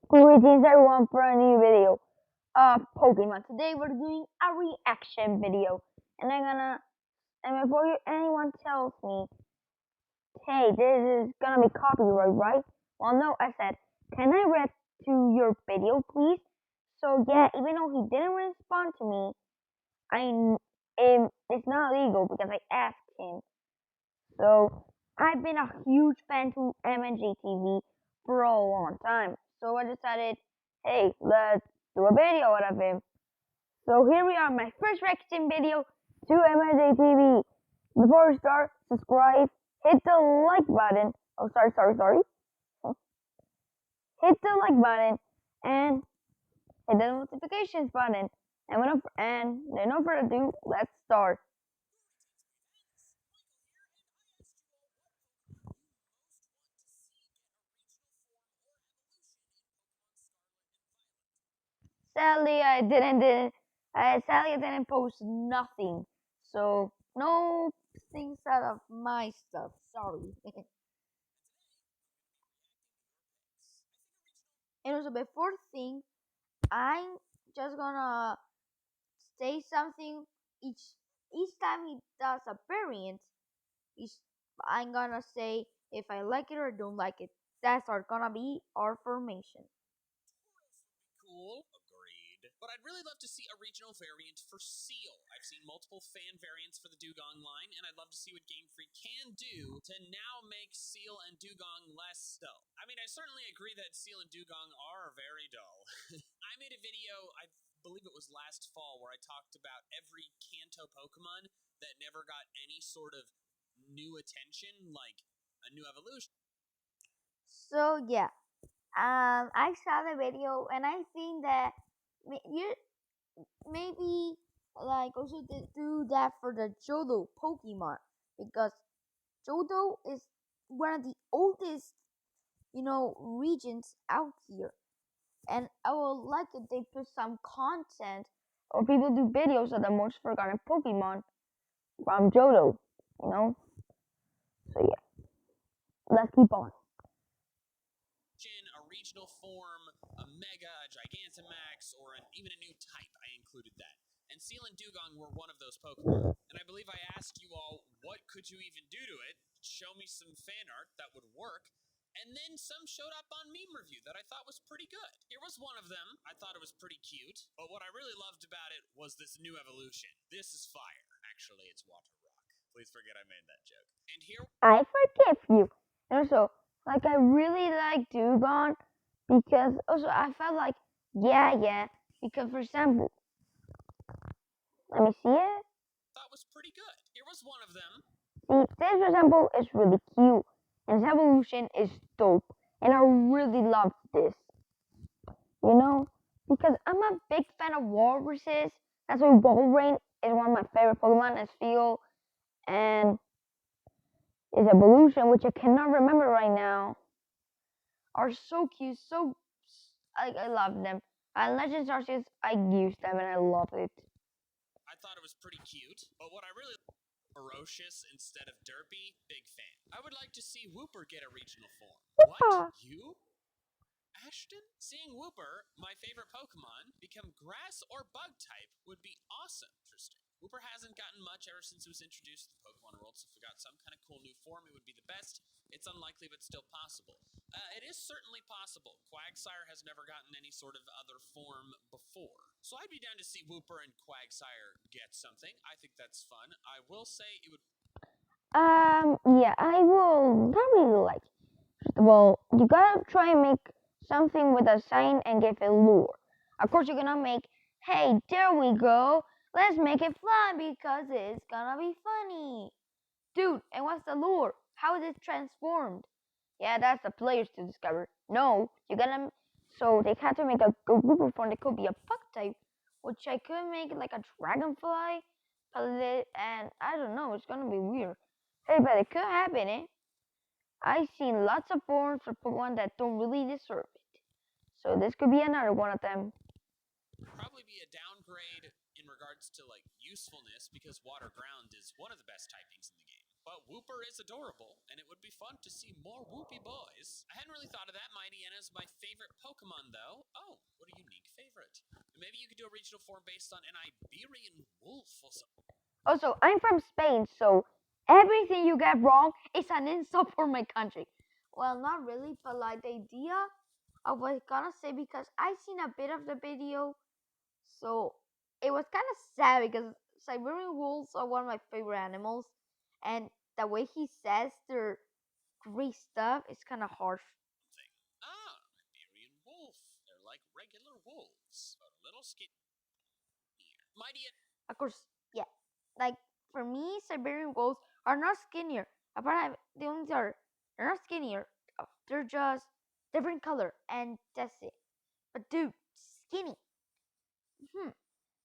Greetings everyone for a new video of Pokemon. Today we're doing a reaction video, and and before anyone tells me, hey, this is gonna be copyright, right? Well, no, I said, can I react to your video, please? So yeah, even though he didn't respond to me, it's not legal because I asked him. So I've been a huge fan to MandJTV for a long time. So I decided, hey, let's do a video out of him. So here we are, my first reaction video to MandJTV. Before we start, subscribe, hit the like button. Oh, sorry. Hit the like button and hit the notifications button. And no further ado, let's start. Sadly, I didn't post nothing. So no things out of my stuff. Sorry. And also before thing, I'm just gonna say something each time he does a variant. Each, I'm gonna say if I like it or don't like it. That's gonna be our formation. Cool, agreed. But I'd really love to see a regional variant for Seal. I've seen multiple fan variants for the Dugong line, and I'd love to see what Game Freak can do to now make Seal and Dugong less dull. I mean, I certainly agree that Seal and Dugong are very dull. I made a video, I believe it was last fall, where I talked about every Kanto Pokemon that never got any sort of new attention, like a new evolution. So yeah, I saw the video and I think that you maybe like also do that for the Johto Pokemon because Johto is one of the oldest, regions out here. And I would like if they put some content or people do videos of the most forgotten Pokemon from Johto, you know? So yeah, let's keep on. A regional form, a Mega, a Gigantamax, or even a new type. I included that. And Seal and Dugong were one of those Pokemon. And I believe I asked you all, what could you even do to it? Show me some fan art that would work. And then some showed up on Meme Review that I thought was pretty good. Here was one of them. I thought it was pretty cute. But what I really loved about it was this new evolution. This is fire. Actually, it's water rock. Please forget I made that joke. And here I forgive you. And also, like I really like Dugong because also I felt like yeah. Because for example, let me see it. That was pretty good. Here was one of them. See, this for example is really cute, and its evolution is dope, and I really love this. Because I'm a big fan of walruses. That's why Walrein is one of my favorite Pokemon. As Feel and its evolution, which I cannot remember right now, are so cute. I love them. Legends Arceus, I use them and I love it. I thought it was pretty cute, but what I really ferocious instead of derpy, big fan. I would like to see Wooper get a regional form. What? You? Ashton? Seeing Wooper, my favorite Pokemon, become grass or bug type would be awesome. Interesting. Wooper hasn't gotten much ever since it was introduced to the Pokemon world, so if we got some kind of cool new form, it would be the best. It's unlikely, but still possible. It is certainly possible. Quagsire has never gotten any sort of other form before. So I'd be down to see Wooper and Quagsire get something. I think that's fun. I will say it would. Yeah, I will not really like. First of all, you gotta try and make something with a sign and give it lure. Of course, you're gonna make, hey, there we go. Let's make it fly because it's gonna be funny. Dude, and what's the lure? How is it transformed? Yeah, that's the players to discover. No, you gotta. So they had to make a Google form that could be a bug type, which I could make like a dragonfly, and I don't know. It's gonna be weird. Hey, but it could happen, eh? I've seen lots of forms for Pokemon that don't really deserve it. So this could be another one of them. Probably be a downgrade in regards to like usefulness because water ground is one of the best typings in the game. But Wooper is adorable, and it would be fun to see more Whoopie boys. I hadn't really thought of that. Mightyena is my favorite Pokemon, though. you could do a regional form based on an Iberian wolf or something. Also, I'm from Spain, so everything you get wrong is an insult for my country. Well, not really, but like the idea of what I gonna say because I seen a bit of the video, so it was kind of sad because Siberian wolves are one of my favorite animals, and the way he says their great stuff is kind of harsh. Ah, Iberian wolf. They're like regular wolves, but a little skinnier. Mighty. Of course, yeah. Like for me, Siberian wolves are not skinnier. Apart, the only they're not skinnier. They're just different color, and that's it. But dude, skinny.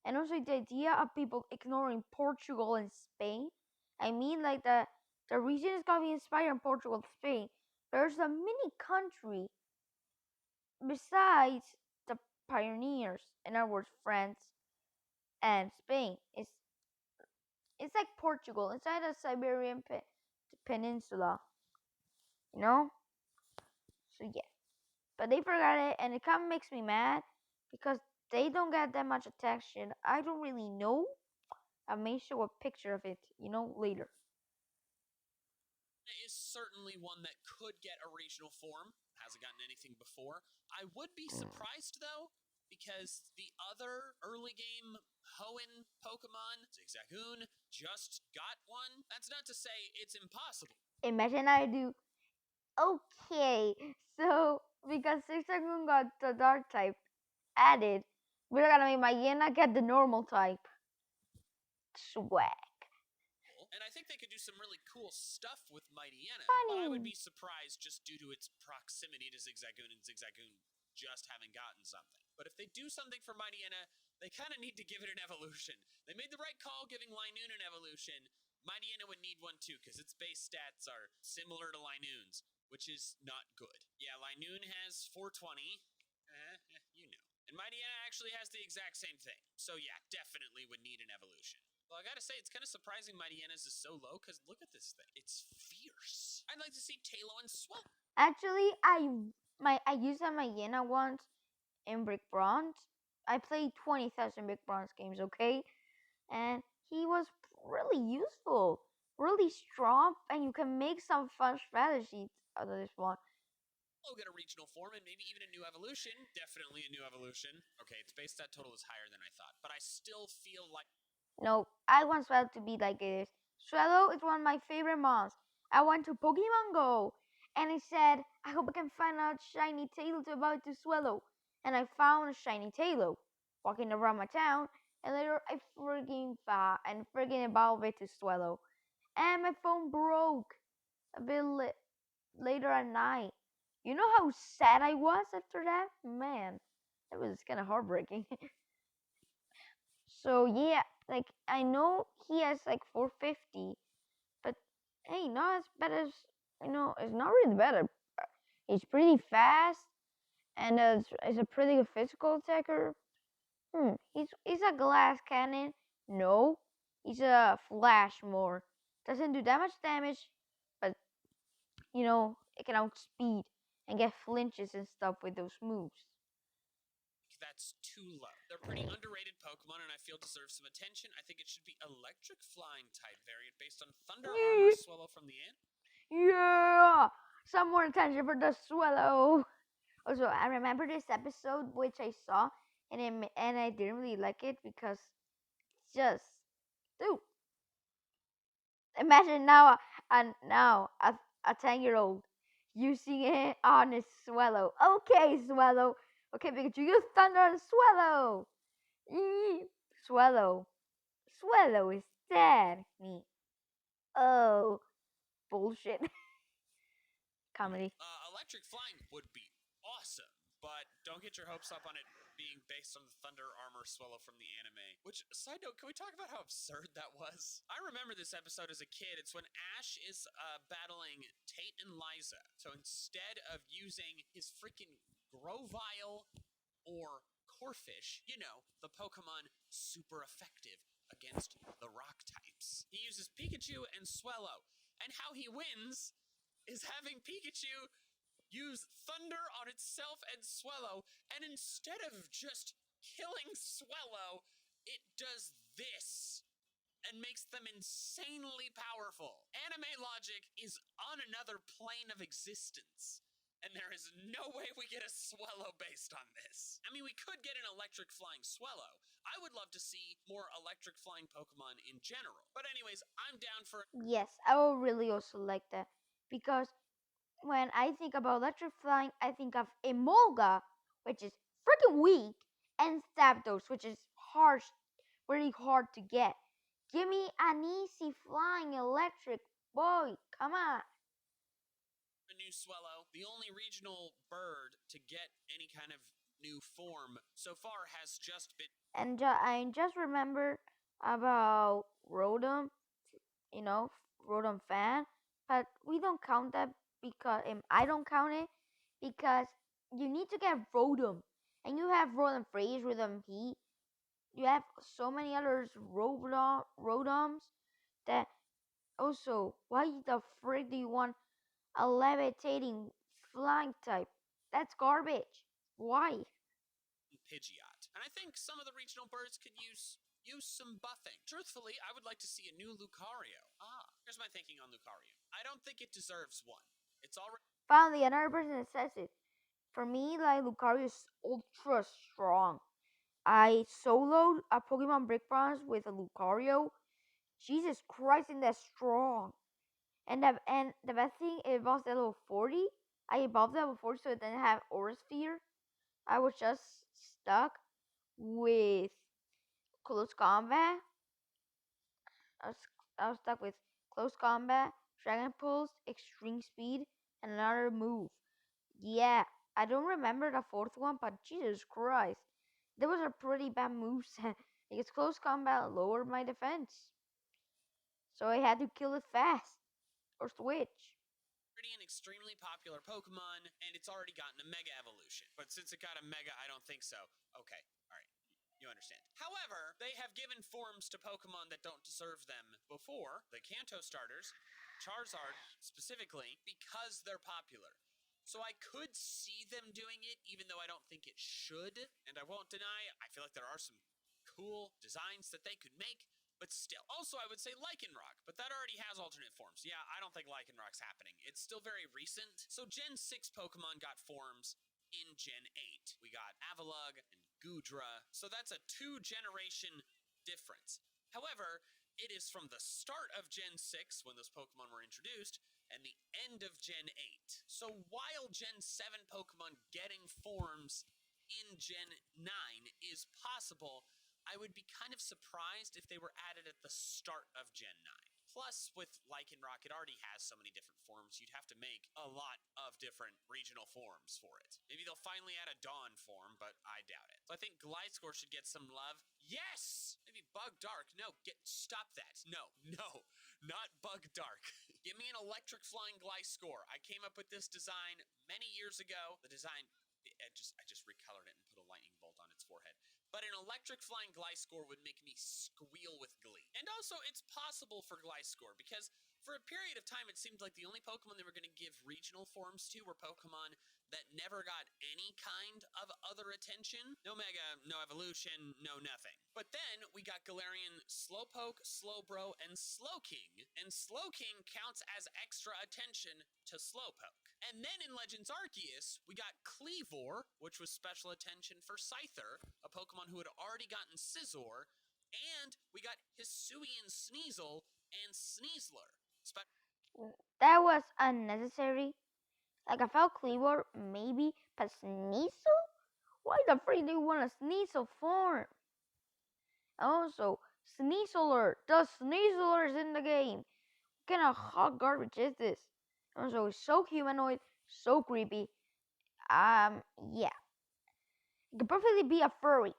And also the idea of people ignoring Portugal and Spain. I mean, like the region is gonna be inspired in Portugal and Spain. There's a mini country besides the pioneers, in other words, France and Spain. It's like Portugal inside the Siberian peninsula, you know. So yeah, but they forgot it, and it kind of makes me mad because they don't get that much attention. I don't really know. I may show a picture of it, later. Is certainly one that could get a regional form. Hasn't gotten anything before. I would be surprised though, because the other early game Hoenn Pokemon, Zigzagoon, just got one. That's not to say it's impossible. Imagine I do. Okay, so because Zigzagoon got the dark type added, we're gonna make my Yena get the normal type. Swag. And I think they could do some really cool stuff with Mightyena. Funny. But I would be surprised just due to its proximity to Zigzagoon and Zigzagoon just having gotten something. But if they do something for Mightyena, they kind of need to give it an evolution. They made the right call giving Linoon an evolution. Mightyena would need one too, because its base stats are similar to Linoon's, which is not good. Yeah, Linoon has 420. You know. And Mightyena actually has the exact same thing. So yeah, definitely would need an evolution. Well, I gotta say, it's kind of surprising Mightyena's is so low, because look at this thing. It's fierce. I'd like to see Talo and Swell. Actually, I used my Yena once in Brick Bronze. I played 20,000 Brick Bronze games, okay? And he was really useful, really strong, and you can make some fun strategies out of this one. We'll get a regional form and maybe even a new evolution. Definitely a new evolution. Okay, its base stat total is higher than I thought, but I still feel like... No, I want Swallow to be like this. Swallow is one of my favorite mons. I went to Pokemon Go and it said, I hope I can find a shiny Taillow to evolve to Swallow. And I found a shiny Taillow walking around my town, and later I freaking evolved it to Swallow. And my phone broke a bit later at night. You know how sad I was after that? Man, it was kind of heartbreaking. So yeah, like I know he has like 450, but hey, not as bad as it's not really bad. He's pretty fast and is a pretty good physical attacker. He's a glass cannon. No, he's a flash more. Doesn't do that much damage, but it can outspeed and get flinches and stuff with those moves. That's too low. They're pretty underrated Pokemon and I feel deserve some attention. I think it should be Electric Flying type variant based on Thunder Armor Swallow from the end. Yeah! Some more attention for the Swallow. Also, I remember this episode which I saw and I didn't really like it because it's just dude. Imagine now a 10-year-old using it on a Swallow. Okay, Swallow. Okay, because you use Thunder on Swallow. Swallow. Swallow is dead. Me. Oh, bullshit. Comedy. Electric Flying would be awesome, but don't get your hopes up on it being based on the Thunder Armor Swallow from the anime. Which, side note, can we talk about how absurd that was? I remember this episode as a kid. It's when Ash is battling Tate and Liza. So instead of using his freaking Grovyle or Corphish, the Pokemon super effective against the rock types, he uses Pikachu and Swallow. And how he wins is having Pikachu use Thunder on itself and Swellow, and instead of just killing Swellow, it does this and makes them insanely powerful. Anime logic is on another plane of existence. And there is no way we get a Swellow based on this. I mean, we could get an electric flying Swellow. I would love to see more electric flying Pokemon in general. But anyways, I'm down for... Yes, I would really also like that. Because when I think about electric flying, I think of Emolga, which is freaking weak, and Zapdos, which is harsh, really hard to get. Give me an easy flying electric boy, come on. a new Swellow. The only regional bird to get any kind of new form so far has just been... And I just remembered about Rotom, Rotom fan, but we don't count that because I don't count it because you need to get Rotom, and you have Rotom Freeze, Rotom Heat. You have so many others Rotoms that also, why the frick do you want a levitating flying type? That's garbage. Why? Pidgeot. And I think some of the regional birds could use some buffing. Truthfully, I would like to see a new Lucario. Here's my thinking on Lucario. I don't think it deserves one. It's already... Finally, another person that says it. For me, like Lucario is ultra strong. I soloed a Pokemon Brick Bronze with a Lucario. Jesus Christ, and that's strong. And the best thing, it evolves at level 40. I evolved at level 40 so it didn't have Aura Sphere. I was just stuck with Close Combat. I was, I was stuck with Close Combat, Dragon Pulse, Extreme Speed, and another move. Yeah, I don't remember the fourth one, but Jesus Christ. That was a pretty bad moveset because Close Combat lowered my defense. So I had to kill it fast or switch. An extremely popular Pokemon, and it's already gotten a Mega Evolution. But since it got a Mega, I don't think so. Okay, alright. You understand. However, they have given forms to Pokemon that don't deserve them before, the Kanto starters, Charizard specifically, because they're popular. So I could see them doing it, even though I don't think it should. And I won't deny, I feel like there are some cool designs that they could make, but still. Also, I would say Lycanroc, but that already has alternate forms. Yeah, I don't think Lycanroc's happening. It's still very recent. So Gen 6 Pokemon got forms in Gen 8. We got Avalugg and Goodra, so that's a 2-generation difference. However, it is from the start of Gen 6, when those Pokemon were introduced, and the end of Gen 8. So while Gen 7 Pokemon getting forms in Gen 9 is possible, I would be kind of surprised if they were added at the start of Gen 9. Plus, with Lycanroc, it already has so many different forms, you'd have to make a lot of different regional forms for it. Maybe they'll finally add a Dawn form, but I doubt it. So I think Gliscor should get some love. Yes! Maybe Bug Dark. No, stop that. No, not Bug Dark. Give me an electric flying Gliscor. I came up with this design many years ago. The design... I just recolored it and put a lightning bolt on its forehead. But an electric flying Gliscor would make me squeal with glee. And also, it's possible for Gliscor, because for a period of time, it seemed like the only Pokemon they were going to give regional forms to were Pokemon that never got any kind of other attention. No Mega, no Evolution, no nothing. But then, we got Galarian Slowpoke, Slowbro, and Slowking. And Slowking counts as extra attention to Slowpoke. And then in Legends Arceus, we got Cleavor, which was special attention for Scyther, a Pokemon who had already gotten Scizor, and we got Hisuian Sneasel and Sneasler. That was unnecessary. Like I felt Cleaver, maybe, but Sneasel? Why the freak do you want a Sneasel form? Also, Sneaseler! The Sneaseler's in the game! What kind of hot garbage is this? Also, it's so humanoid, so creepy. Yeah. It could perfectly be a furry.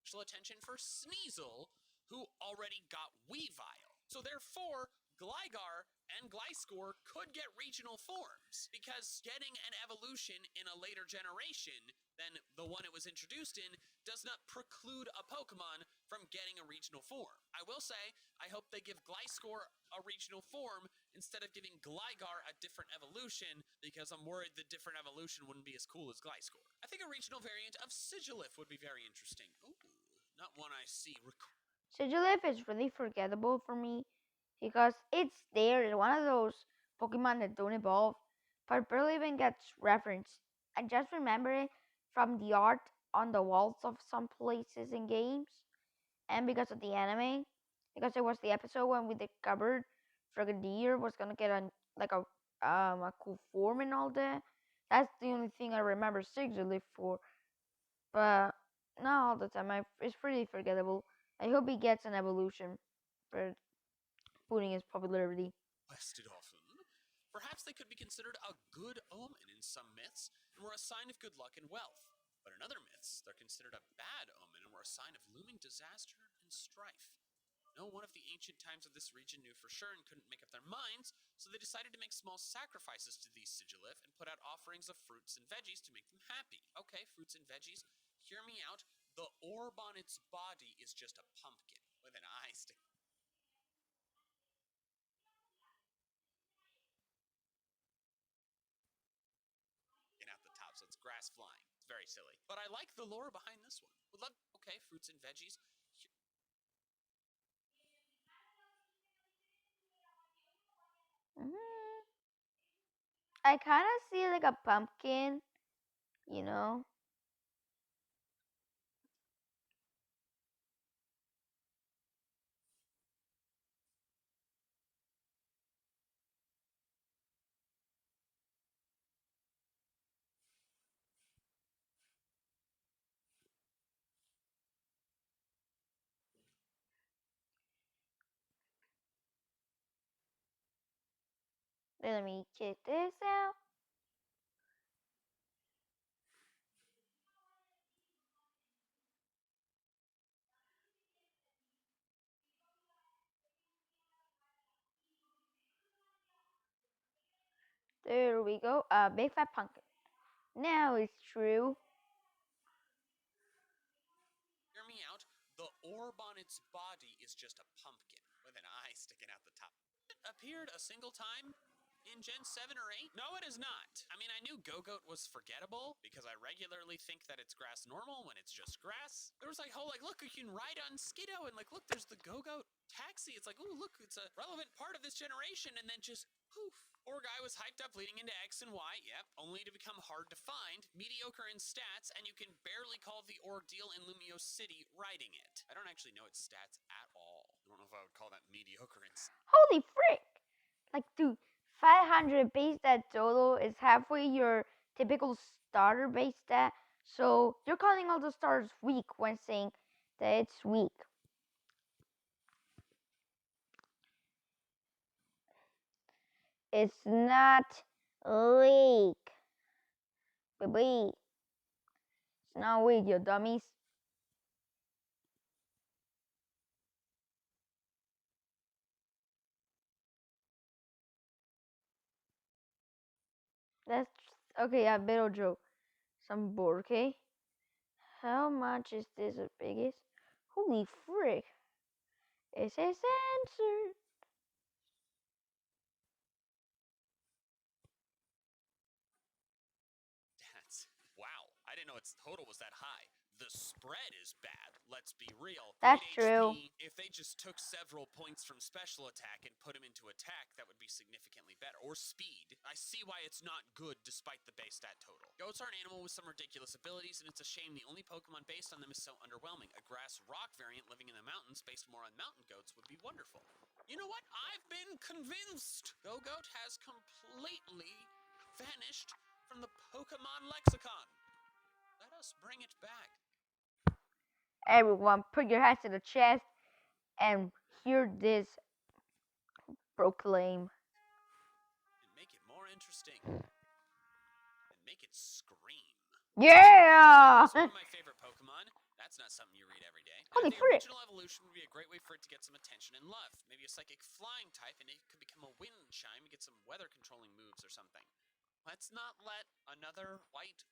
Special attention for Sneasel, who already got Weavile. So therefore, Gligar and Gliscor could get regional forms, because getting an evolution in a later generation than the one it was introduced in does not preclude a Pokemon from getting a regional form. I will say, I hope they give Gliscor a regional form instead of giving Gligar a different evolution, because I'm worried the different evolution wouldn't be as cool as Gliscor. I think a regional variant of Sigilif would be very interesting. Ooh, not one I see. Sigilif is really forgettable for me because it's there. It's one of those Pokemon that don't evolve, but barely even gets referenced. I just remember it from the art on the walls of some places in games, and because of the anime, because it was the episode when we discovered Frogadier was gonna get a cool form and all that. That's the only thing I remember Sigilif for, but not all the time. It's pretty forgettable. I hope he gets an evolution for boosting his popularity. Quested often. Perhaps they could be considered a good omen in some myths and were a sign of good luck and wealth. But in other myths, they're considered a bad omen and were a sign of looming disaster and strife. No one of the ancient times of this region knew for sure and couldn't make up their minds, so they decided to make small sacrifices to these Sigilif and put out offerings of fruits and veggies to make them happy. Okay, fruits and veggies, hear me out. The orb on its body is just a pumpkin with an eye sticking out the top, so it's grass flying. It's very silly. But I like the lore behind this one. Would love, okay, fruits and veggies. Mm-hmm. I kind of see like a pumpkin, you know. Let me check this out. There we go. A big fat pumpkin. Now it's true. Hear me out. The orb on its body is just a pumpkin with an eye sticking out the top. It appeared a single time in Gen 7 or 8? No, it is not. I mean, I knew Go-Goat was forgettable because I regularly think that it's grass normal when it's just grass. There was like, oh, like, look, you can ride on Skiddo, and like, look, there's the Go-Goat taxi. It's like, ooh, look, it's a relevant part of this generation, and then just poof. Orguy was hyped up leading into X and Y, yep, only to become hard to find, mediocre in stats, and you can barely call the ordeal in Lumio City riding it. I don't actually know its stats at all. I don't know if I would call that mediocre in Holy frick! Like, dude, 500 base stat total is halfway your typical starter base stat. So you're calling all the starters weak when saying that it's weak. It's not weak, baby. It's not weak, you dummies. That's okay. A little joke. Some board, okay? How much is this the biggest? Holy frick! It says answer. stats. Wow, I didn't know its total was that high. The spread is bad, let's be real. That's Great true. HP, if they just took several points from special attack and put them into attack, that would be significantly better. Or speed. I see why it's not good despite the base stat total. Goats are an animal with some ridiculous abilities, and it's a shame the only Pokemon based on them is so underwhelming. A grass rock variant living in the mountains based more on mountain goats would be wonderful. You know what? I've been convinced! Go-Goat has completely vanished from the Pokemon lexicon. Let us bring it back. Everyone, put your hands to the chest and hear this proclaim. And make it more interesting. And make it scream. Yeah! It's one of my favorite Pokemon. That's not something you read every day. Holy The frick! original evolution would be a great way for it to get some attention and love. Maybe a psychic flying type, and it could become a wind chime and get some weather controlling moves or something. Let's not let another white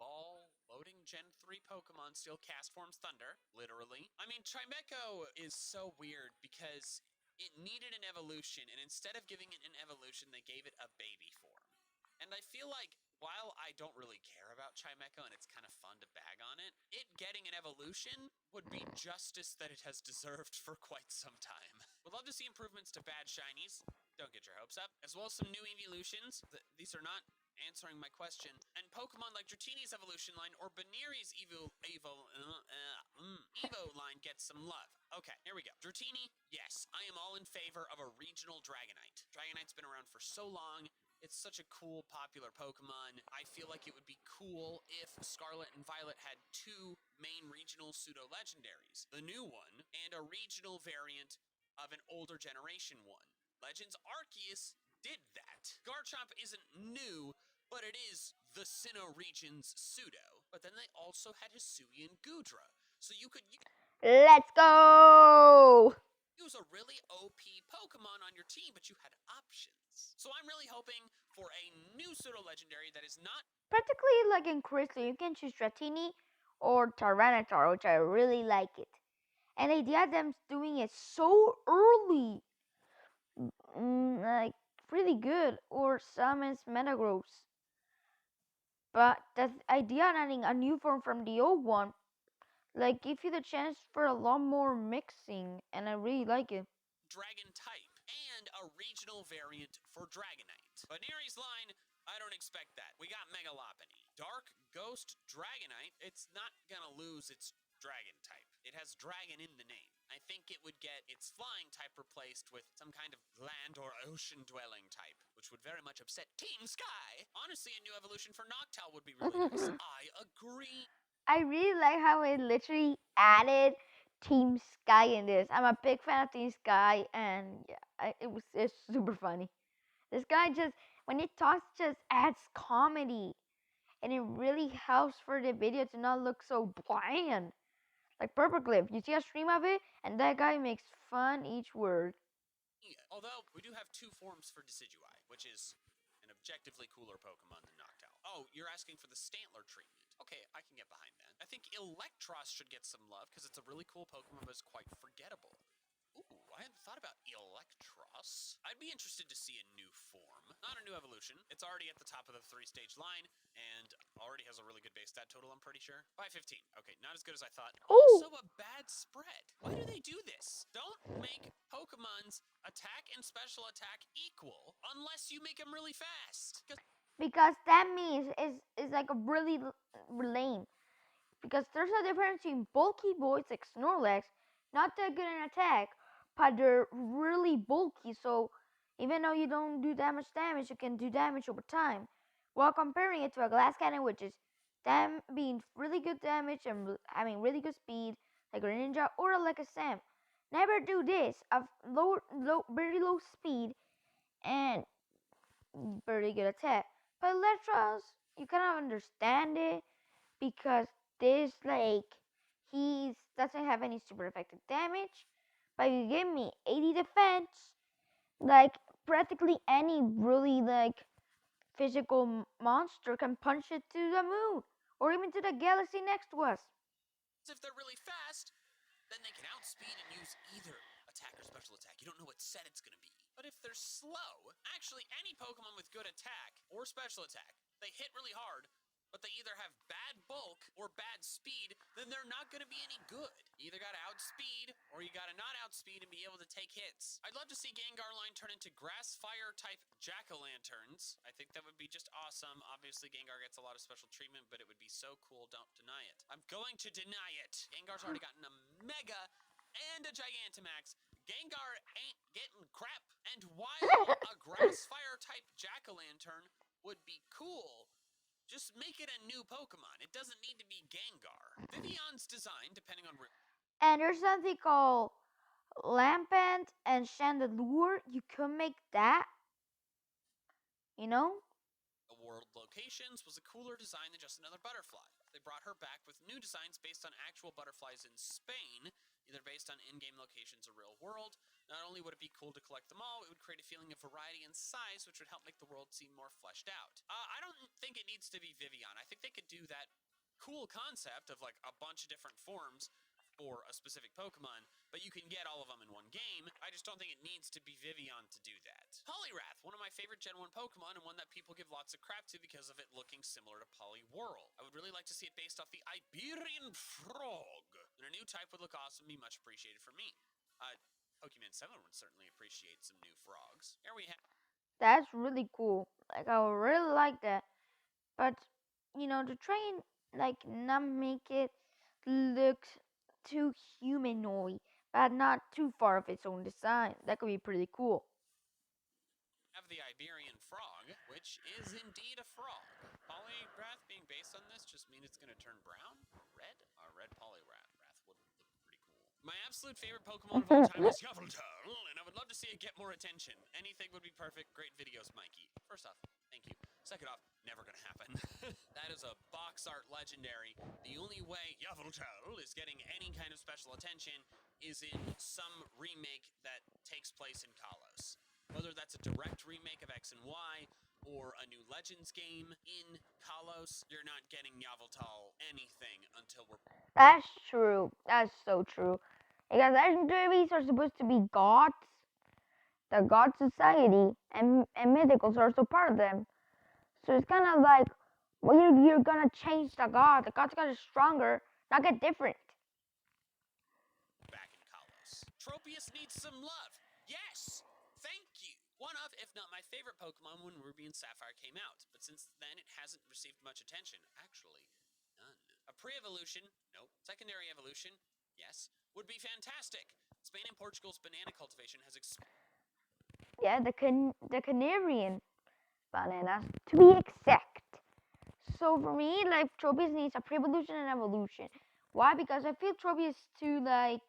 ball loading Gen 3 Pokemon steal Cast Form's thunder, literally. I mean, Trimeco is so weird because it needed an evolution, and instead of giving it an evolution, they gave it a baby form. And I feel like while I don't really care about Chimecho and it's kind of fun to bag on it, it getting an evolution would be justice that it has deserved for quite some time. Would love to see improvements to bad shinies. Don't get your hopes up. As well as some new evolutions. These are not answering my question. And Pokemon like Dratini's evolution line or Baneri's Evo line gets some love. Okay, here we go. Dratini, yes, I am all in favor of a regional Dragonite. Dragonite's been around for so long. It's such a cool, popular Pokemon. I feel like it would be cool if Scarlet and Violet had two main regional pseudo-legendaries. The new one, and a regional variant of an older generation one. Legends Arceus did that. Garchomp isn't new, but it is the Sinnoh region's pseudo. But then they also had Hisuian Gudra. So you could Let's go! use a really OP Pokemon on your team, but you had options. So I'm really hoping for a new pseudo-legendary that is not Practically like in Crystal, you can choose Dratini or Tyranitar, which I really like it. And the idea of them doing it so early, like really good, or summons Metagross. But the idea of adding a new form from the old one, like give you the chance for a lot more mixing, and I really like it. dragon type and a regional variant for Dragonite. But Neri's line, I don't expect that. We got Megalopony. Dark Ghost Dragonite, it's not gonna lose its dragon type. It has dragon in the name. I think it would get its flying type replaced with some kind of land or ocean dwelling type, which would very much upset Team Sky. Honestly, a new evolution for Noctowl would be really nice. I agree. I really like how it literally added Team Sky in this. I'm a big fan of Team Sky, and yeah, it's super funny. This guy just when he talks, just adds comedy, and it really helps for the video to not look so bland. Like Purple Clip, you see a stream of it, and that guy makes fun each word. Although, we do have two forms for Decidueye, which is an objectively cooler Pokemon than Noctowl. Oh, you're asking for the Stantler treatment. Okay, I can get behind that. I think Electros should get some love because it's a really cool Pokemon, but it's quite forgettable. Ooh, I hadn't thought about Electros. I'd be interested to see a new form. Not a new evolution. It's already at the top of the 3-stage line and already has a really good base stat total, I'm pretty sure. By 15. Okay, not as good as I thought. Ooh. Also a bad spread. Why do they do this? Don't make Pokemon's attack and special attack equal unless you make them really fast. Because that means is like a really lame. Because there's a difference between bulky boys like Snorlax, not that good in attack, but they're really bulky. So even though you don't do that much damage, you can do damage over time. While comparing it to a glass cannon, which is them being really good damage and having really good speed, like a ninja or like a Sam. Never do this of very low speed and very good attack. But Electros, you kind of understand it because this like he doesn't have any super effective damage, but you give me 80 defense, like practically any really like physical monster can punch it to the moon or even to the galaxy next to us. If they're really fast, then they can outspeed and use either attack or special attack. You don't know what set it's going to be. But if they're slow, actually any Pokemon with good attack or special attack, they hit really hard, but they either have bad bulk or bad speed, then they're not going to be any good. You either got to outspeed or you got to not outspeed and be able to take hits. I'd love to see Gengar line turn into grass fire type jack-o'-lanterns. I think that would be just awesome. Obviously, Gengar gets a lot of special treatment, but it would be so cool. Don't deny it. I'm going to deny it. Gengar's already gotten a Mega and a Gigantamax. Gengar ain't getting crap. And while a grass fire type jack-o'-lantern would be cool, just make it a new Pokemon. It doesn't need to be Gengar. Vivion's design, depending on where... And there's something called Lampent and Chandelure. You could make that, you know? world locations was a cooler design than just another butterfly. They brought her back with new designs based on actual butterflies in Spain, either based on in-game locations or real world. Not only would it be cool to collect them all, it would create a feeling of variety and size, which would help make the world seem more fleshed out. I don't think it needs to be Vivian. I think they could do that cool concept of like a bunch of different forms for a specific Pokemon, but you can get all of them in one game. I just don't think it needs to be Vivian to do that. Poliwrath, one of my favorite Gen 1 Pokemon and one that people give lots of crap to because of it looking similar to Poliwhirl. I would really like to see it based off the Iberian Frog, and a new type would look awesome and be much appreciated for me. Pokemon 7 would certainly appreciate some new frogs. Here we have... That's really cool. Like I would really like that. But to try and like not make it look too humanoid, but not too far of its own design. That could be pretty cool. Have the Iberian Frog, which is indeed a frog. Poliwrath being based on this just means it's going to turn brown? Red? Red Poliwrath would look pretty cool. My absolute favorite Pokemon of all time is Yveltal, and I would love to see it get more attention. Anything would be perfect. Great videos, Mikey. First off, thank you. Second off, never gonna happen. That is a box art legendary. The only way Yveltal is getting any kind of special attention is in some remake that takes place in Kalos. Whether that's a direct remake of X and Y or a new Legends game in Kalos, you're not getting Yveltal anything until we're... That's true. That's so true. Because legendaries are supposed to be gods, the god society, and mythicals are also part of them. So it's kind of like, well, you're gonna change the god. The god's gonna get stronger, not get different. Back in Kalos. Tropius needs some love. Yes! Thank you! One of, if not my favorite Pokemon when Ruby and Sapphire came out, but since then it hasn't received much attention. Actually, none. A pre-evolution, nope. Secondary evolution, yes, would be fantastic. Spain and Portugal's banana cultivation has Yeah, the Canarian bananas, to be exact. So for me, like Tropius needs a pre-evolution and evolution. Why? Because I feel Tropius too like,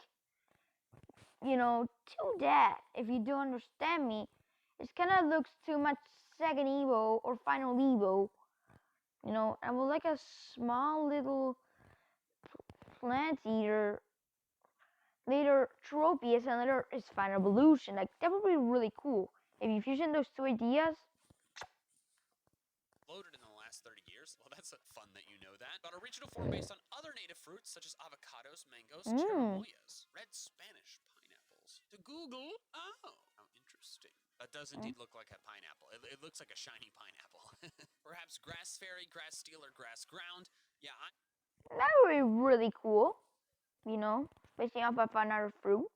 too dead. If you do understand me, it kind of looks too much second Evo or final Evo. I would like a small little plant eater. Later Tropius and later his final evolution. Like that would be really cool. If you fusion those two ideas, exploded in the last 30 years. Well, that's fun that you know that. But a regional form based on other native fruits such as avocados, mangoes, cherimoyas, red Spanish pineapples. To Google, oh, how interesting. That does indeed look like a pineapple. It looks like a shiny pineapple. Perhaps grass fairy, grass steel, or grass ground. Yeah, that would be really cool. Basing off of another fruit.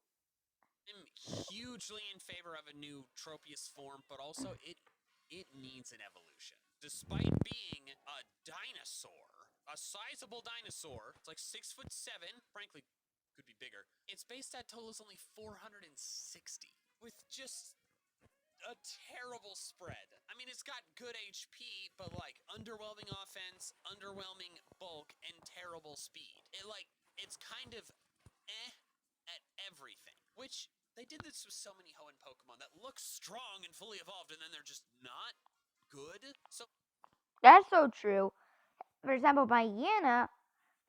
I'm hugely in favor of a new Tropius form, but also it needs an evolution. Despite being a dinosaur, a sizable dinosaur, it's like 6'7", frankly, could be bigger. Its base stat total is only 460, with just a terrible spread. I mean, it's got good HP, but like underwhelming offense, underwhelming bulk, and terrible speed. It's kind of at everything, which they did this with so many Hoenn Pokemon that look strong and fully evolved, and then they're just not good. So that's so true. For example, my Yana,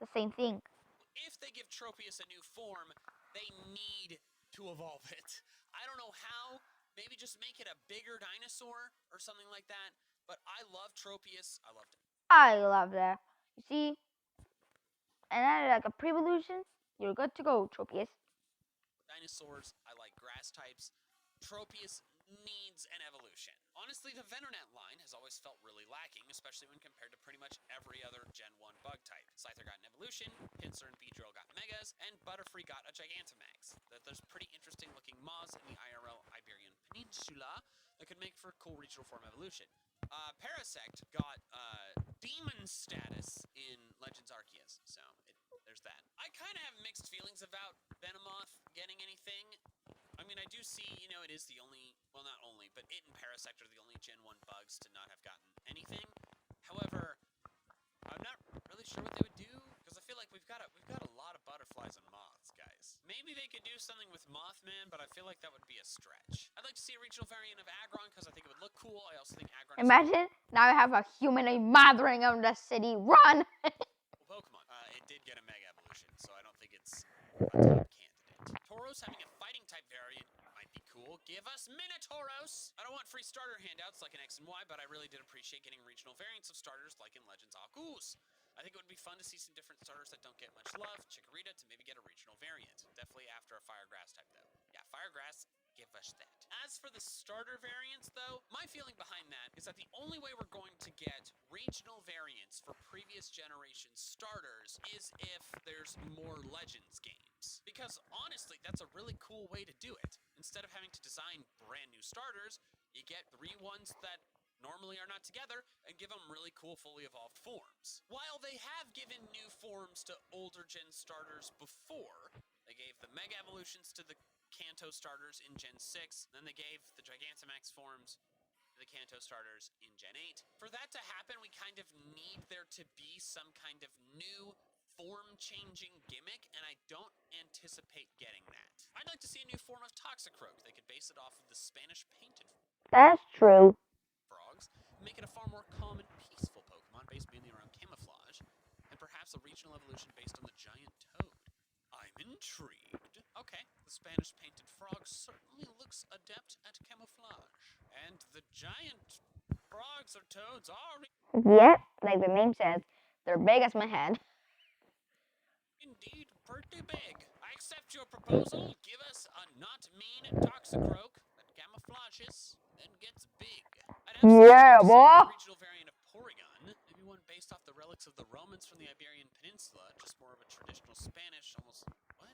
the same thing. If they give Tropius a new form, they need to evolve it. I don't know how. Maybe just make it a bigger dinosaur or something like that. But I love Tropius. I loved it. I love that. You see, and added like a pre-evolution, you're good to go, Tropius. Dinosaurs, I like grass types. Tropius needs an evolution. Honestly, the Venonat line has always felt really lacking, especially when compared to pretty much every other Gen 1 bug type. Scyther got an evolution, Pinsir and Beedrill got Megas, and Butterfree got a Gigantamax. There's pretty interesting looking moths in the IRL Iberian Peninsula that could make for a cool regional form evolution. Parasect got demon status in Legends Arceus, so there's that. I kind of have mixed feelings about Venomoth getting anything. I mean, I do see, it is the only, well, not only, but it and Parasect are the only Gen 1 bugs to not have gotten anything. However, I'm not really sure what they would do, because I feel like we've got a lot of butterflies and moths, guys. Maybe Maybe they could do something with Mothman, but I feel like that would be a stretch. I'd like to see a regional variant of Aggron because I think it would look cool. I also think Aggron Imagine now you have a humanoid mothering on the city. Run! Pokemon. It did get a Mega Evolution, so I don't think it's a top candidate. Tauros having a fighting type variant might be cool. Give us Minotauros! I don't want free starter handouts like in X and Y, but I really did appreciate getting regional variants of starters like in Legends Arceus. I think it would be fun to see some different starters that don't get much love. Chikorita to maybe get a regional variant. Definitely after a Fire Grass type though. Yeah, Fire Grass, give us that. As for the starter variants though, my feeling behind that is that the only way we're going to get regional variants for previous generation starters is if there's more Legends games. Because honestly, that's a really cool way to do it. Instead of having to design brand new starters, you get 3 ones that normally are not together and give them really cool fully evolved forms. While they have given new forms to older gen starters before, they gave the Mega Evolutions to the Kanto starters in Gen 6, then they gave the Gigantamax forms to the Kanto starters in Gen 8. For that to happen, we kind of need there to be some kind of new form-changing gimmick, and I don't anticipate getting that. I'd like to see a new form of Toxicroak. They could base it off of the Spanish painted That's true. frogs, make it a far more calm and peaceful Pokemon based mainly around camouflage, and perhaps a regional evolution based on the giant toad. I'm intrigued. Okay, the Spanish painted frog certainly looks adept at camouflage. And the giant frogs or toads are Yep, like the name says, they're big as my head. indeed pretty big. I accept your proposal. Give us a not mean Toxicroak that camouflages and gets big. I'd Yeah, absolutely boy. a regional variant of Porygon. Maybe one based off the relics of the Romans from the Iberian Peninsula. Just more of a traditional Spanish, almost. What?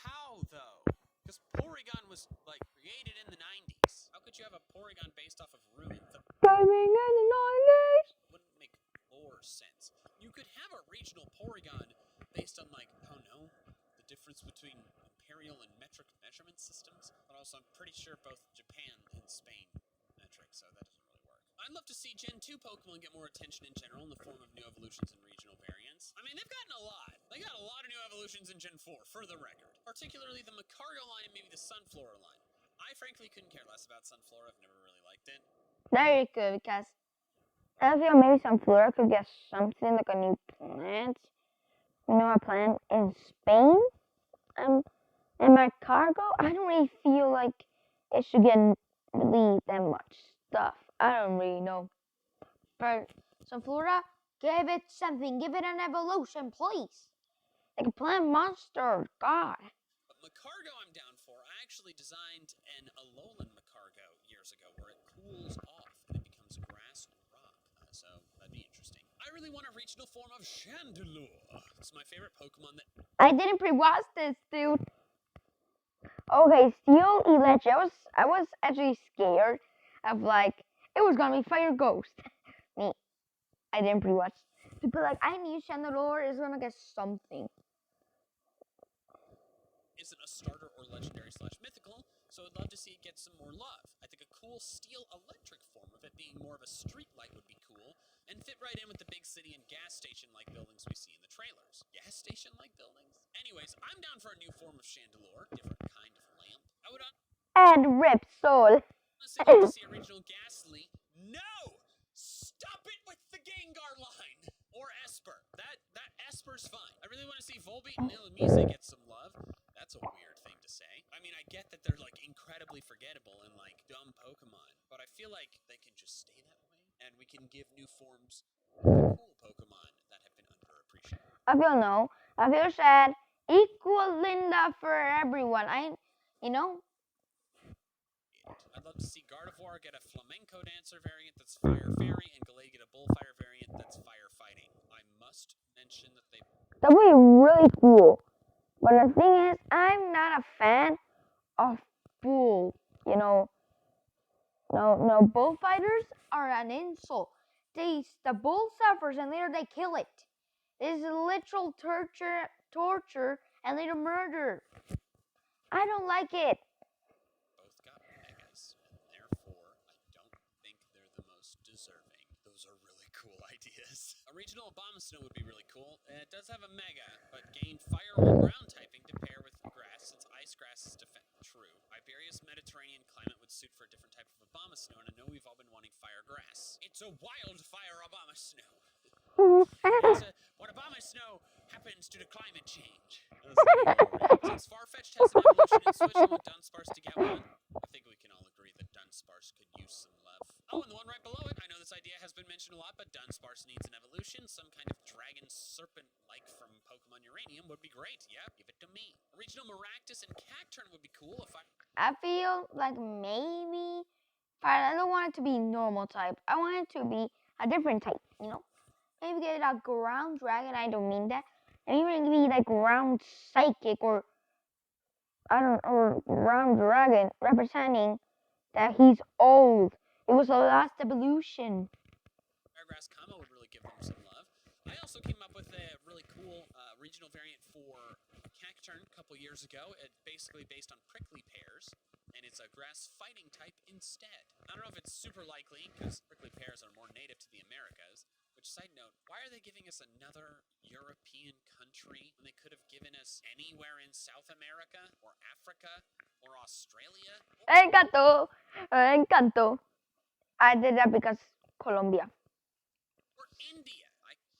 How though? Because Porygon was like created in the 90s. How could you have a Porygon based off of ruins that Gaming in the 90s. wouldn't make lore sense? You could have a regional Porygon based on like, I don't know, the difference between imperial and metric measurement systems. But also, I'm pretty sure both Japan and Spain metric, so that doesn't really work. I'd love to see Gen 2 Pokemon get more attention in general in the form of new evolutions and regional variants. I mean, they've gotten a lot. They got a lot of new evolutions in Gen 4, for the record. Particularly the Macario line and maybe the Sunflora line. I frankly couldn't care less about Sunflora. I've never really liked it. Very good, because I feel maybe some flora could get something like a new plant. You know, a plant in Spain. And my cargo, I don't really feel like it should get really that much stuff. I don't really know. But some flora, give it something. Give it an evolution, please. Like a plant monster. God. But Macargo I'm down for. I actually designed an Alolan Macargo years ago where it cools off and it becomes grass and rock. So that'd be interesting. I really want a regional form of Chandelure. It's my favorite Pokemon that I didn't pre-watch this, dude. Okay, Steel Electric. I was actually scared of like it was gonna be Fire Ghost. Me, I didn't pre-watch. People like I knew Chandelure is gonna get something. isn't a starter or legendary / mythical, so I'd love to see it get some more love. I think a cool Steel Electric form of it being more of a street light would be cool, and fit right in with the big city and gas station-like buildings we see in the trailers. Gas station-like buildings? Anyways, I'm down for a new form of Chandelure, different kind of lamp. I would And Repsol. honestly like to see a regional Ghastly. No! Stop it with the Gengar line! Or Esper. That Esper's fine. I really want to see Volbeat and Illumise get some love. That's a weird thing to say. I mean, I get that they're like incredibly forgettable and like dumb Pokemon, but I feel like they can just stay that way, and we can give new forms to cool Pokemon that have been underappreciated. I feel no. I feel sad. Equal Linda for everyone. You know. I'd love to see Gardevoir get a Flamenco Dancer variant that's Fire Fairy, and Galade get a Bullfire variant that's Fire Fighting. I must mention that they. That would be really cool. But the thing is, I'm not a fan of bull. You know, no, bullfighters are an insult. The bull suffers and later they kill it. This is literal torture, and later murder. I don't like it. Both got megas, and therefore I don't think they're the most deserving. Those are really cool ideas. A regional Abomasnow would be really cool. It does have a mega, but gained fire or ground typing to pair with grass Mediterranean climate would suit for a different type of Obama snow, and I know we've all been wanting fire grass. It's a wildfire Obama snow. What Obama snow happens due to climate change. Since Farfetch'd has an evolution in Switch and want Dunsparce to get one, I think we can all agree that Dunsparce could use some love. Oh, and the one right below it, I know this idea has been mentioned a lot, but Dunsparce needs an evolution. Some kind of dragon serpent-like from Pokemon Uranium would be great. Yeah, give it to me. A regional Maractus and Cacturn would be cool if I feel like maybe, but I don't want it to be normal type. I want it to be a different type, you know? Maybe get a ground dragon, I don't mean that. Maybe be like ground psychic or or ground dragon representing that he's old. It was the last evolution. Firegrass combo would really give them some love. I also came up with a really cool regional variant for Cacturn a couple years ago. It's basically based on prickly pears, and it's a grass fighting type instead. I don't know if it's super likely, because prickly pears are more native to the Americas. Which, side note, why are they giving us another European country when they could have given us anywhere in South America, or Africa, or Australia? Me encantó, me encantó. I did that because Colombia. Or India.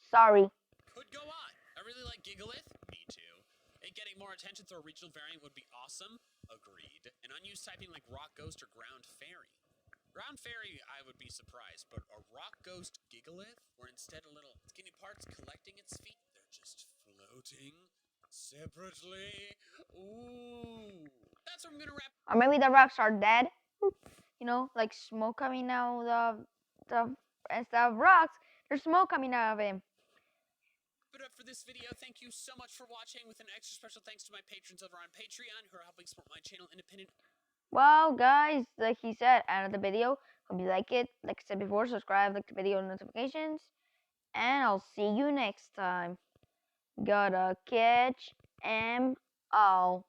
Sorry. Could go on. I really like Gigalith. Me too. And getting more attention through a regional variant would be awesome. Agreed. An unused typing like Rock Ghost or Ground Fairy. Ground Fairy, I would be surprised, but a Rock Ghost Gigalith, or instead a little skinny parts collecting its feet, they're just floating separately. Ooh. That's where I'm gonna wrap. Or maybe the rocks are dead. You know, like smoke coming out of instead of rocks, there's smoke coming out of him. It up for this video. Thank you so much for watching, with an extra special thanks to my patrons over on Patreon who are helping support my channel independent. Well, guys, like he said, end of the video. Hope you like it. Like I said before, subscribe, like the video notifications, and I'll see you next time. Gotta catch 'em all.